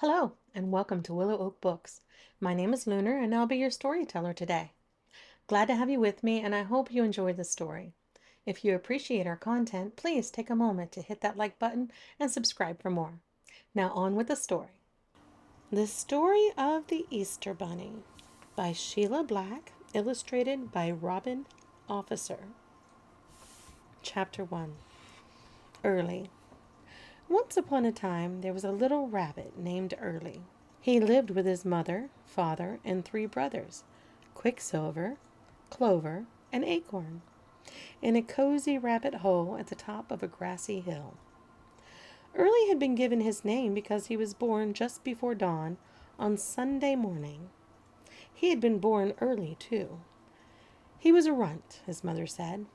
Hello, and welcome to Willow Oak Books. My name is Lunar, and I'll be your storyteller today. Glad to have you with me, and I hope you enjoyed the story. If you appreciate our content, please take a moment to hit that like button and subscribe for more. Now, on with the story. The Story of the Easter Bunny by Sheila Black, illustrated by Robyn Officer. Chapter 1. Early. Once upon a time, there was a little rabbit named Early. He lived with his mother, father, and three brothers, Quicksilver, Clover, and Acorn, in a cozy rabbit hole at the top of a grassy hill. Early had been given his name because he was born just before dawn on Sunday morning. He had been born early, too. He was a runt, his mother said.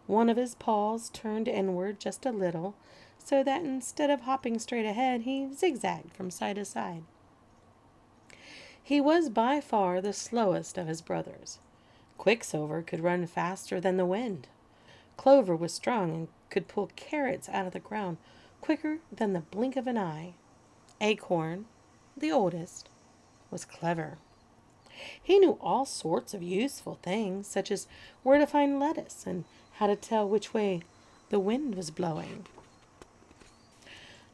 One of his paws turned inward just a little, so that instead of hopping straight ahead, he zigzagged from side to side. He was by far the slowest of his brothers. Quicksilver could run faster than the wind. Clover was strong and could pull carrots out of the ground quicker than the blink of an eye. Acorn, the oldest, was clever. He knew all sorts of useful things, such as where to find lettuce and how to tell which way the wind was blowing.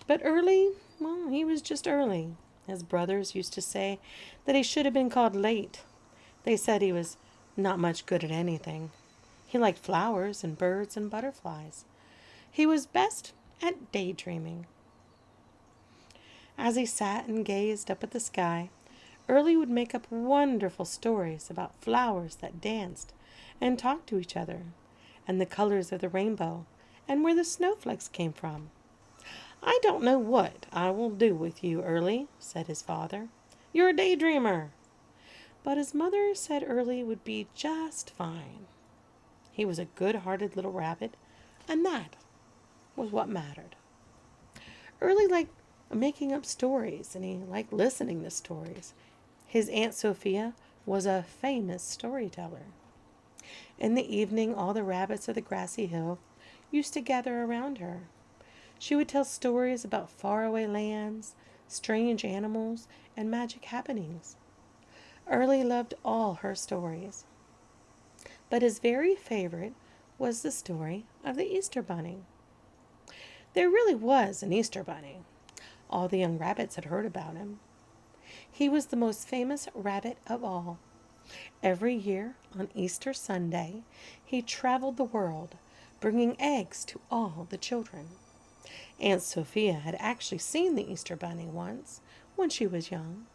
But Early, well, he was just Early. His brothers used to say that he should have been called Late. They said he was not much good at anything. He liked flowers and birds and butterflies. He was best at daydreaming. As he sat and gazed up at the sky, Early would make up wonderful stories about flowers that danced and talked to each other, and the colors of the rainbow, and where the snowflakes came from. "I don't know what I will do with you, Early," said his father. "You're a daydreamer." But his mother said Early would be just fine. He was a good-hearted little rabbit, and that was what mattered. Early liked making up stories, and he liked listening to stories. His Aunt Sophia was a famous storyteller. In the evening, all the rabbits of the grassy hill used to gather around her. She would tell stories about faraway lands, strange animals, and magic happenings. Early loved all her stories, but his very favorite was the story of the Easter Bunny. There really was an Easter Bunny. All the young rabbits had heard about him. He was the most famous rabbit of all. Every year on Easter Sunday, he traveled the world, bringing eggs to all the children. Aunt Sophia had actually seen the Easter Bunny once when she was young.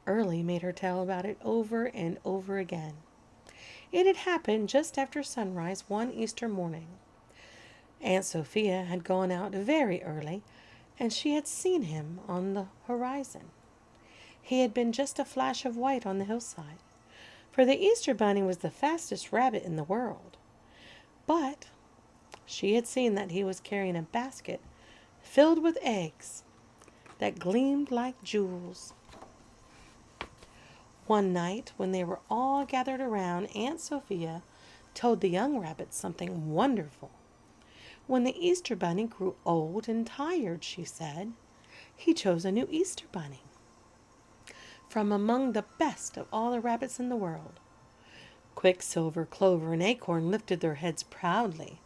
Early made her tell about it over and over again. It had happened just after sunrise one Easter morning. Aunt Sophia had gone out very early, and she had seen him on the horizon. He had been just a flash of white on the hillside, for the Easter Bunny was the fastest rabbit in the world. But she had seen that he was carrying a basket filled with eggs that gleamed like jewels. One night, when they were all gathered around, Aunt Sophia told the young rabbits something wonderful. When the Easter Bunny grew old and tired, she said, he chose a new Easter Bunny from among the best of all the rabbits in the world. Quicksilver, Clover, and Acorn lifted their heads proudly.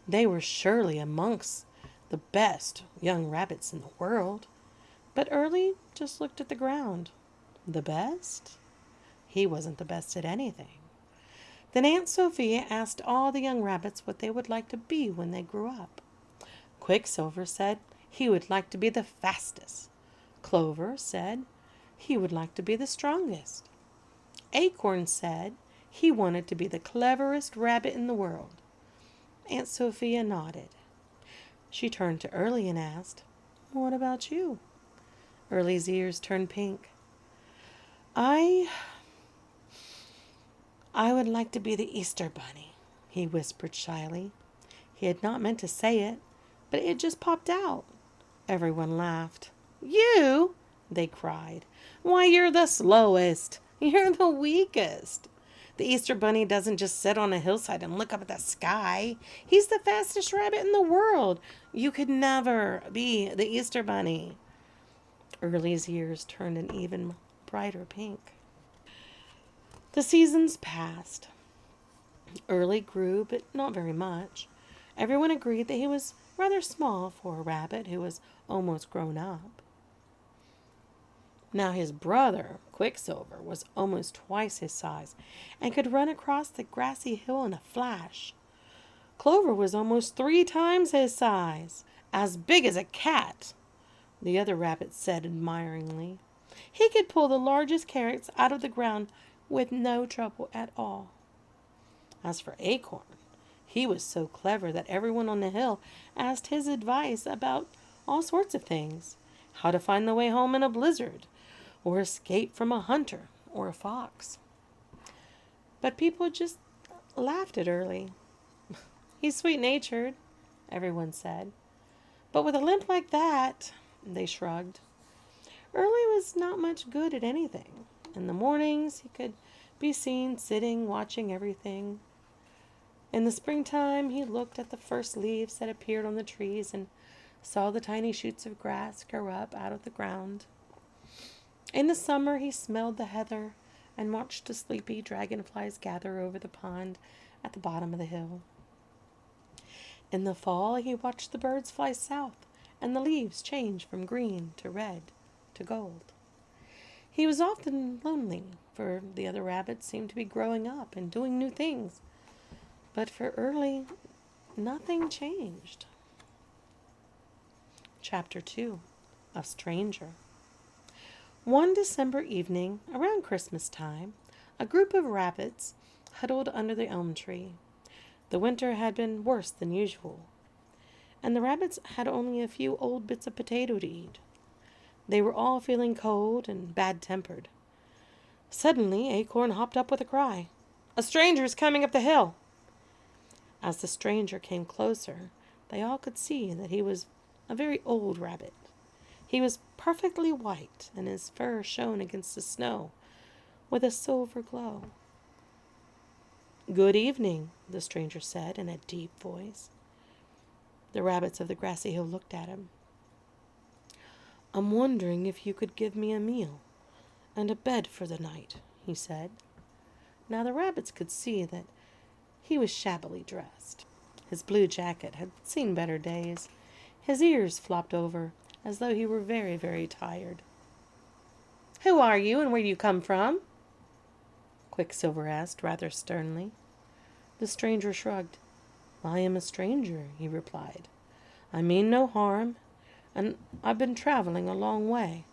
They were surely amongst the best young rabbits in the world. But Early just looked at the ground. The best? He wasn't the best at anything. Then Aunt Sophia asked all the young rabbits what they would like to be when they grew up. Quicksilver said he would like to be the fastest. Clover said he would like to be the strongest. Acorn said he wanted to be the cleverest rabbit in the world. Aunt Sophia nodded. She turned to Early and asked, "What about you?" Early's ears turned pink. I would like to be the Easter Bunny," he whispered shyly. He had not meant to say it, but it just popped out. Everyone laughed. "You?" they cried. "Why, you're the slowest. You're the weakest. The Easter Bunny doesn't just sit on a hillside and look up at the sky. He's the fastest rabbit in the world. You could never be the Easter Bunny." Early's ears turned an even brighter pink. The seasons passed. Early grew, but not very much. Everyone agreed that he was rather small for a rabbit who was almost grown up. Now his brother, Quicksilver, was almost twice his size and could run across the grassy hill in a flash. Clover was almost 3 times his size, as big as a cat, the other rabbit said admiringly. He could pull the largest carrots out of the ground with no trouble at all. As for Acorn, he was so clever that everyone on the hill asked his advice about all sorts of things. How to find the way home in a blizzard, or escape from a hunter or a fox. But people just laughed at Early. He's sweet-natured, everyone said. But with a limp like that, they shrugged. Early was not much good at anything. In the mornings, he could be seen sitting, watching everything. In the springtime, he looked at the first leaves that appeared on the trees and saw the tiny shoots of grass grow up out of the ground. In the summer, he smelled the heather and watched the sleepy dragonflies gather over the pond at the bottom of the hill. In the fall, he watched the birds fly south and the leaves change from green to red to gold. He was often lonely, for the other rabbits seemed to be growing up and doing new things. But for Early, nothing changed. Chapter 2. A Stranger. One December evening, around Christmas time, a group of rabbits huddled under the elm tree. The winter had been worse than usual, and the rabbits had only a few old bits of potato to eat. They were all feeling cold and bad-tempered. Suddenly, Acorn hopped up with a cry. "A stranger is coming up the hill!" As the stranger came closer, they all could see that he was a very old rabbit. He was perfectly white, and his fur shone against the snow with a silver glow. "Good evening," the stranger said in a deep voice. The rabbits of the grassy hill looked at him. "I'm wondering if you could give me a meal and a bed for the night," he said. Now the rabbits could see that he was shabbily dressed. His blue jacket had seen better days. His ears flopped over as though he were very, very tired. "Who are you and where do you come from?" Quicksilver asked rather sternly. The stranger shrugged. "I am a stranger," he replied. "I mean no harm, and I've been traveling a long way."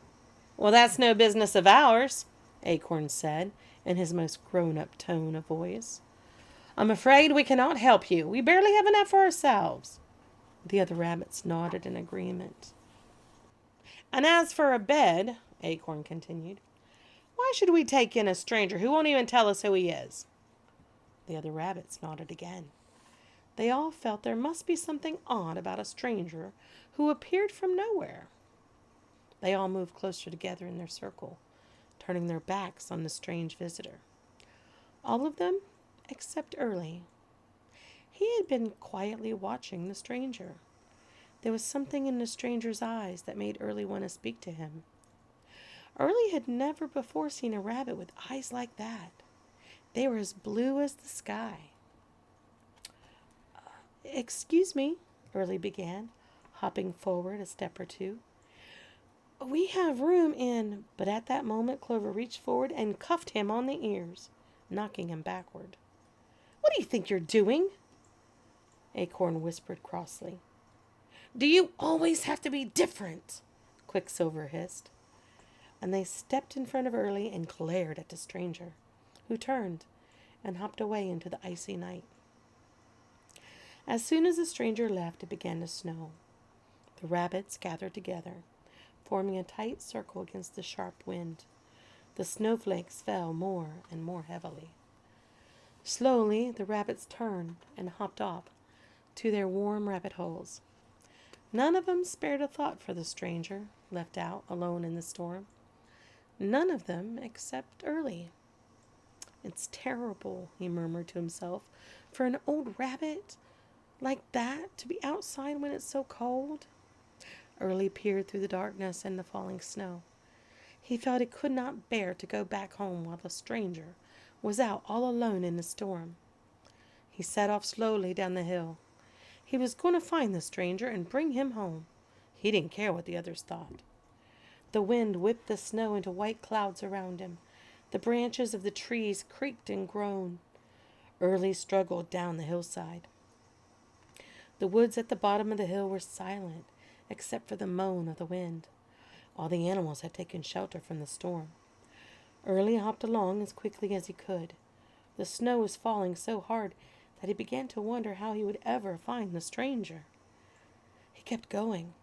"Well, that's no business of ours," Acorn said in his most grown-up tone of voice. "I'm afraid we cannot help you. We barely have enough for ourselves." The other rabbits nodded in agreement. "And as for a bed," Acorn continued, "why should we take in a stranger who won't even tell us who he is?" The other rabbits nodded again. They all felt there must be something odd about a stranger who appeared from nowhere. They all moved closer together in their circle, turning their backs on the strange visitor. All of them except Early. He had been quietly watching the stranger. There was something in the stranger's eyes that made Early want to speak to him. Early had never before seen a rabbit with eyes like that. They were as blue as the sky. "Excuse me," Early began, hopping forward a step or two. "We have room in—" But at that moment Clover reached forward and cuffed him on the ears, knocking him backward. "What do you think you're doing?" Acorn whispered crossly. "Do you always have to be different?" Quicksilver hissed. And they stepped in front of Early and glared at the stranger, who turned and hopped away into the icy night. As soon as the stranger left, it began to snow. The rabbits gathered together, forming a tight circle against the sharp wind. The snowflakes fell more and more heavily. Slowly, the rabbits turned and hopped off to their warm rabbit holes. None of them spared a thought for the stranger, left out alone in the storm. None of them except Early. "It's terrible," he murmured to himself, "for an old rabbit like that to be outside when it's so cold. Early peered through the darkness and the falling snow. He felt he could not bear to go back home while the stranger was out all alone in the storm. He set off slowly down the hill. He was going to find the stranger and bring him home. He didn't care what the others thought. The wind whipped the snow into white clouds around him. The branches of the trees creaked and groaned. Early struggled down the hillside. The woods at the bottom of the hill were silent, except for the moan of the wind. All the animals had taken shelter from the storm. Early hopped along as quickly as he could. The snow was falling so hard that he began to wonder how he would ever find the stranger. He kept going.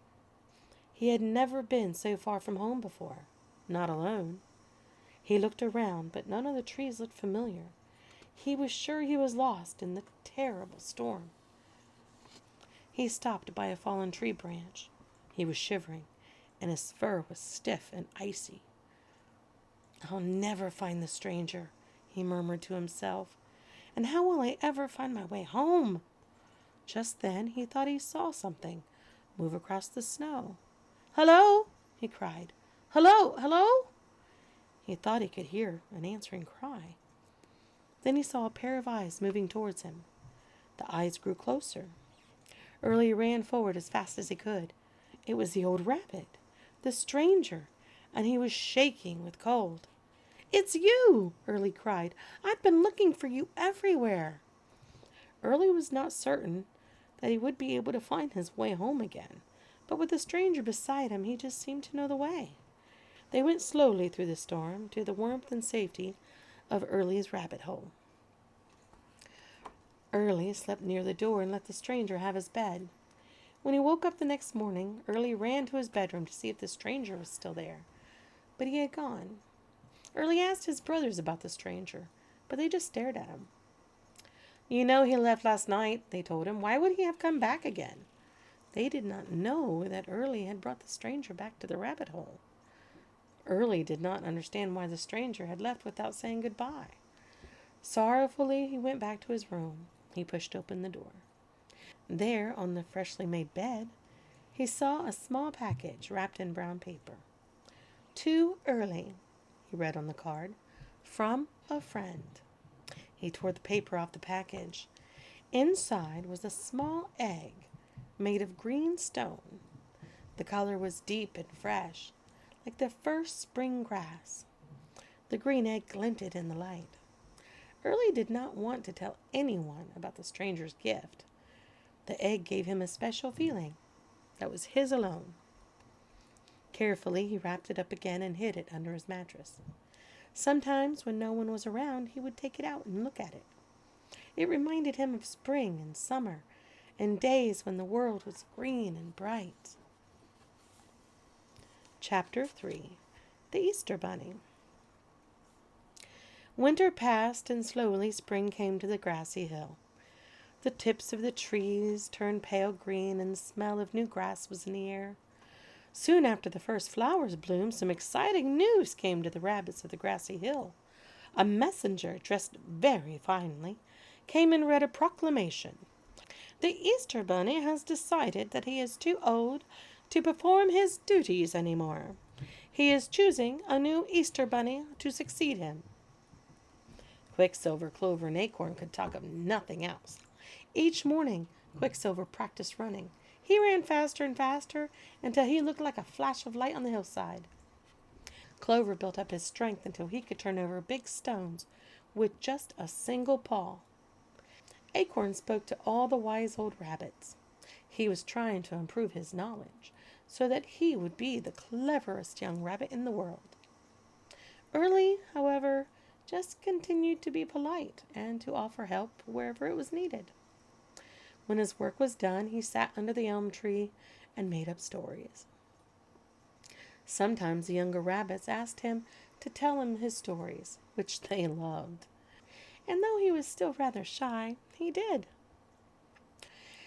He had never been so far from home before, not alone. He looked around, but none of the trees looked familiar. He was sure he was lost in the terrible storm. He stopped by a fallen tree branch. He was shivering, and his fur was stiff and icy. "I'll never find the stranger," he murmured to himself. "And how will I ever find my way home?" Just then he thought he saw something move across the snow. "Hello!" he cried. "Hello! Hello!" He thought he could hear an answering cry. Then he saw a pair of eyes moving towards him. The eyes grew closer. Early ran forward as fast as he could. It was the old rabbit, the stranger, and he was shaking with cold. "It's you!" Early cried. "I've been looking for you everywhere." Early was not certain that he would be able to find his way home again, but with the stranger beside him, he just seemed to know the way. They went slowly through the storm to the warmth and safety of Early's rabbit hole. Early slept near the door and let the stranger have his bed. When he woke up the next morning, Early ran to his bedroom to see if the stranger was still there, but he had gone. Early asked his brothers about the stranger, but they just stared at him. "You know he left last night," they told him. "Why would he have come back again?" They did not know that Early had brought the stranger back to the rabbit hole. Early did not understand why the stranger had left without saying goodbye. Sorrowfully, he went back to his room. He pushed open the door. There, on the freshly made bed, he saw a small package wrapped in brown paper. "To Early," he read on the card, "from a friend." He tore the paper off the package. Inside was a small egg made of green stone. The color was deep and fresh, like the first spring grass. The green egg glinted in the light. Early did not want to tell anyone about the stranger's gift. The egg gave him a special feeling that was his alone. Carefully, he wrapped it up again and hid it under his mattress. Sometimes, when no one was around, he would take it out and look at it. It reminded him of spring and summer and days when the world was green and bright. Chapter 3. The Easter Bunny. Winter passed, and slowly spring came to the grassy hill. The tips of the trees turned pale green, and the smell of new grass was in the air. Soon after the first flowers bloomed, some exciting news came to the rabbits of the grassy hill. A messenger, dressed very finely, came and read a proclamation. "The Easter Bunny has decided that he is too old to perform his duties any more. He is choosing a new Easter Bunny to succeed him." Quicksilver, Clover, and Acorn could talk of nothing else. Each morning, Quicksilver practiced running. He ran faster and faster until he looked like a flash of light on the hillside. Clover built up his strength until he could turn over big stones with just a single paw. Acorn spoke to all the wise old rabbits. He was trying to improve his knowledge so that he would be the cleverest young rabbit in the world. Early, however, just continued to be polite and to offer help wherever it was needed. When his work was done, he sat under the elm tree and made up stories. Sometimes the younger rabbits asked him to tell them his stories, which they loved. And though he was still rather shy, he did.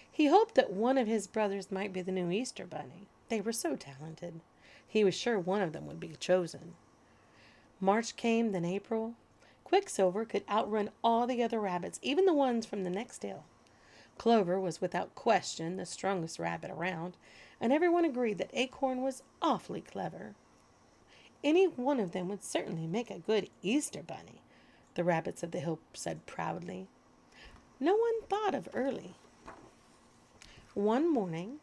He hoped that one of his brothers might be the new Easter Bunny. They were so talented. He was sure one of them would be chosen. March came, then April. Quicksilver could outrun all the other rabbits, even the ones from the next hill. Clover was without question the strongest rabbit around, and everyone agreed that Acorn was awfully clever. Any one of them would certainly make a good Easter bunny, the rabbits of the hill said proudly. No one thought of Early. One morning,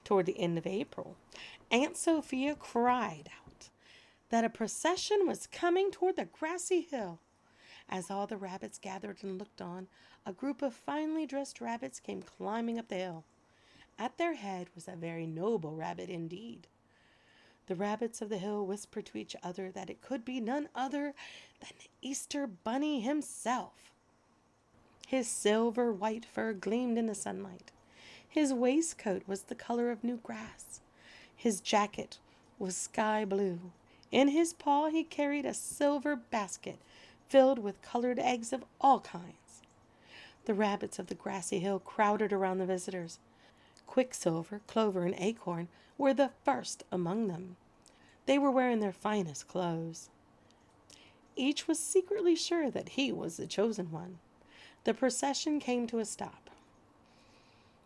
toward the end of April, Aunt Sophia cried out that a procession was coming toward the grassy hill. As all the rabbits gathered and looked on, a group of finely dressed rabbits came climbing up the hill. At their head was a very noble rabbit indeed. The rabbits of the hill whispered to each other that it could be none other than the Easter Bunny himself. His silver white fur gleamed in the sunlight. His waistcoat was the color of new grass. His jacket was sky blue. In his paw he carried a silver basket filled with colored eggs of all kinds. The rabbits of the grassy hill crowded around the visitors. Quicksilver, Clover, and Acorn were the first among them. They were wearing their finest clothes. Each was secretly sure that he was the chosen one. The procession came to a stop.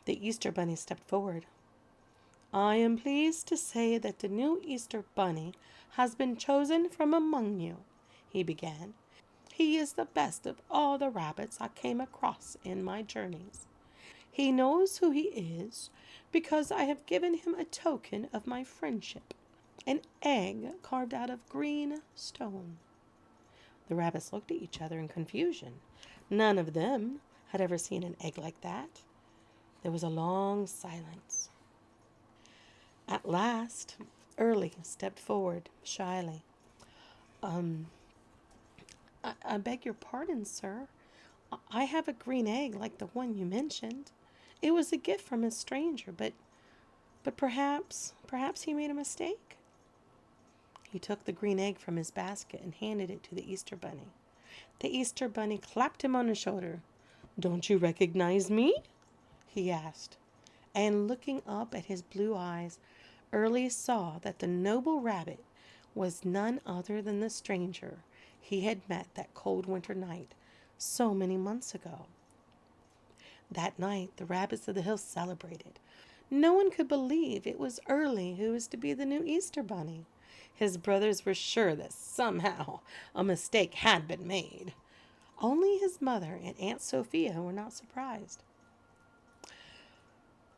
The Easter Bunny stepped forward. "I am pleased to say that the new Easter Bunny has been chosen from among you," he began. "He is the best of all the rabbits I came across in my journeys. He knows who he is because I have given him a token of my friendship, an egg carved out of green stone." The rabbits looked at each other in confusion. None of them had ever seen an egg like that. There was a long silence. At last, Early stepped forward shyly. I beg your pardon, sir. I have a green egg like the one you mentioned. It was a gift from a stranger, but perhaps he made a mistake." He took the green egg from his basket and handed it to the Easter Bunny. The Easter Bunny clapped him on the shoulder. "Don't you recognize me?" he asked. And looking up at his blue eyes, Early saw that the noble rabbit was none other than the stranger he had met that cold winter night so many months ago. That night the rabbits of the hill celebrated. No one could believe it was Early who was to be the new Easter Bunny. His brothers were sure that somehow a mistake had been made. Only his mother and Aunt Sophia were not surprised.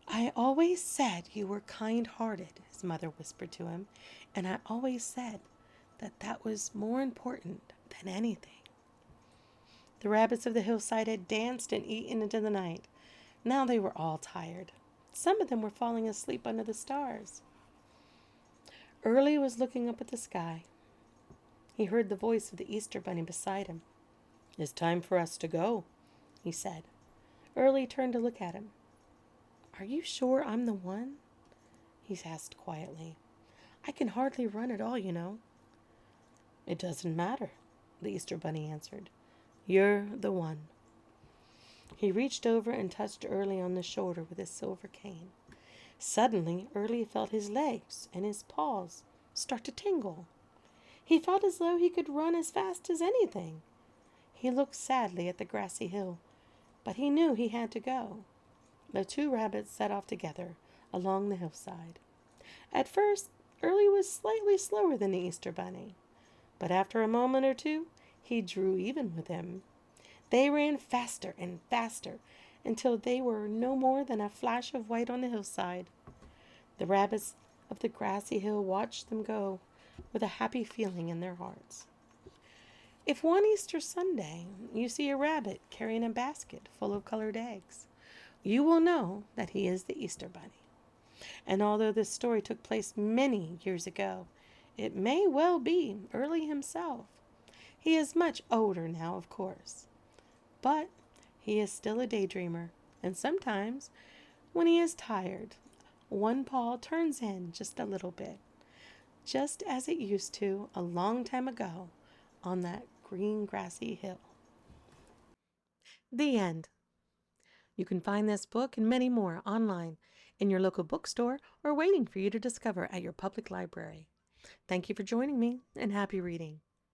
"I always said you were kind-hearted," his mother whispered to him, "and I always said that was more important than anything." The rabbits of the hillside had danced and eaten into the night. Now they were all tired. Some of them were falling asleep under the stars. Early was looking up at the sky. He heard the voice of the Easter Bunny beside him. "It's time for us to go," he said. Early turned to look at him. "Are you sure I'm the one?" he asked quietly. "I can hardly run at all, you know." "It doesn't matter," the Easter Bunny answered. "You're the one." He reached over and touched Early on the shoulder with his silver cane. Suddenly, Early felt his legs and his paws start to tingle. He felt as though he could run as fast as anything. He looked sadly at the grassy hill, but he knew he had to go. The two rabbits set off together along the hillside. At first, Early was slightly slower than the Easter Bunny, but after a moment or two, he drew even with him. They ran faster and faster until they were no more than a flash of white on the hillside. The rabbits of the grassy hill watched them go with a happy feeling in their hearts. If one Easter Sunday you see a rabbit carrying a basket full of colored eggs, you will know that he is the Easter Bunny. And although this story took place many years ago, it may well be Early himself. He is much older now, of course, but he is still a daydreamer, and sometimes, when he is tired, one paw turns in just a little bit, just as it used to a long time ago on that green grassy hill. The end. You can find this book and many more online in your local bookstore or waiting for you to discover at your public library. Thank you for joining me, and happy reading.